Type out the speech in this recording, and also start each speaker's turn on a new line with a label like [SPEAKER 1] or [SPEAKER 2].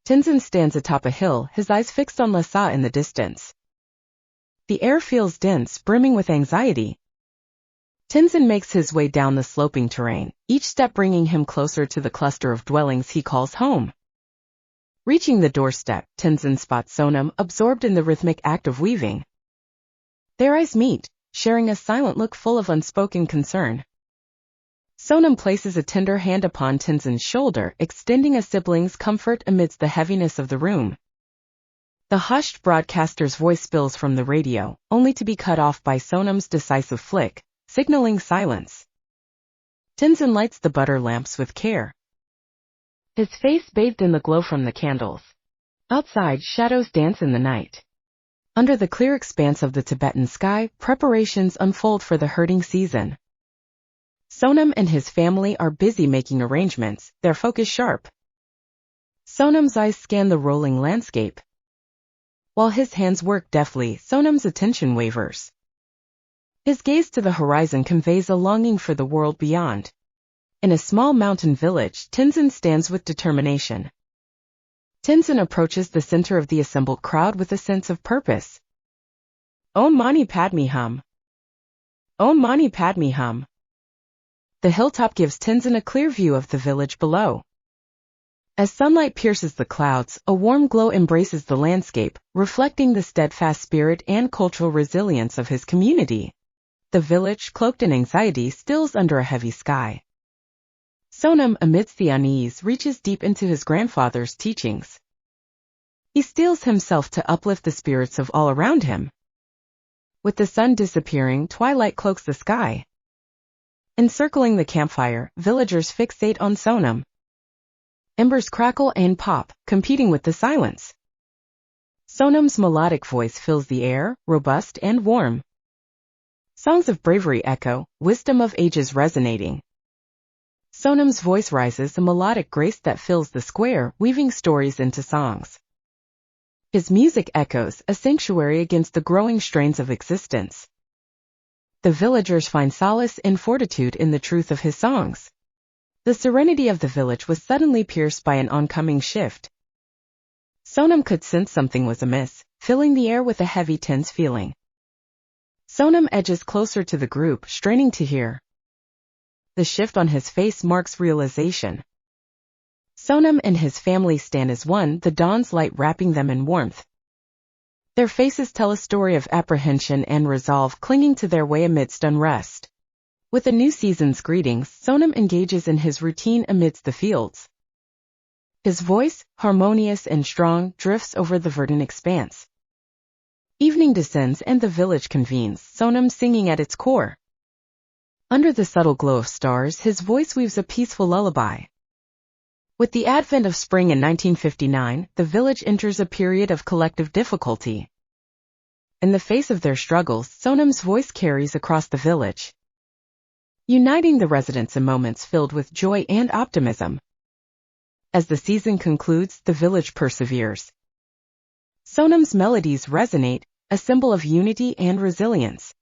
[SPEAKER 1] Tenzin stands atop a hill, his eyes fixed on Lhasa in the distance. The air feels dense, brimming with anxiety. Tenzin makes his way down the sloping terrain, each step bringing him closer to the cluster of dwellings he calls home. Reaching the doorstep, Tenzin spots Sonam, absorbed in the rhythmic act of weaving. Their eyes meet, sharing a silent look full of unspoken concern. Sonam places a tender hand upon Tenzin's shoulder, extending a sibling's comfort amidst the heaviness of the room. The hushed broadcaster's voice spills from the radio, only to be cut off by Sonam's decisive flick, signaling silence. Tenzin lights the butter lamps with care, his face bathed in the glow from the candles. Outside, shadows dance in the night. Under the clear expanse of the Tibetan sky, preparations unfold for the herding season. Sonam and his family are busy making arrangements, their focus sharp. Sonam's eyes scan the rolling landscape. While his hands work deftly, Sonam's attention wavers. His gaze to the horizon conveys a longing for the world beyond. In a small mountain village, Tenzin stands with determination. Tenzin approaches the center of the assembled crowd with a sense of purpose. Om Mani Padme Hum. Om Mani Padme Hum. The hilltop gives Tenzin a clear view of the village below. As sunlight pierces the clouds, a warm glow embraces the landscape, reflecting the steadfast spirit and cultural resilience of his community. The village, cloaked in anxiety, stills under a heavy sky. Sonam, amidst the unease, reaches deep into his grandfather's teachings. He steels himself to uplift the spirits of all around him. With the sun disappearing, twilight cloaks the sky. Encircling the campfire, villagers fixate on Sonam. Embers crackle and pop, competing with the silence. Sonam's melodic voice fills the air, robust and warm. Songs of bravery echo, wisdom of ages resonating. Sonam's voice rises, a melodic grace that fills the square, weaving stories into songs. His music echoes, a sanctuary against the growing strains of existence. The villagers find solace and fortitude in the truth of his songs. The serenity of the village was suddenly pierced by an oncoming shift. Sonam could sense something was amiss, filling the air with a heavy, tense feeling. Sonam edges closer to the group, straining to hear. The shift on his face marks realization. Sonam and his family stand as one, the dawn's light wrapping them in warmth. Their faces tell a story of apprehension and resolve, clinging to their way amidst unrest. With a new season's greetings, Sonam engages in his routine amidst the fields. His voice, harmonious and strong, drifts over the verdant expanse. Evening descends and the village convenes, Sonam singing at its core. Under the subtle glow of stars, his voice weaves a peaceful lullaby. With the advent of spring in 1959, the village enters a period of collective difficulty. In the face of their struggles, Sonam's voice carries across the village, uniting the residents in moments filled with joy and optimism. As the season concludes, the village perseveres. Sonam's melodies resonate, a symbol of unity and resilience.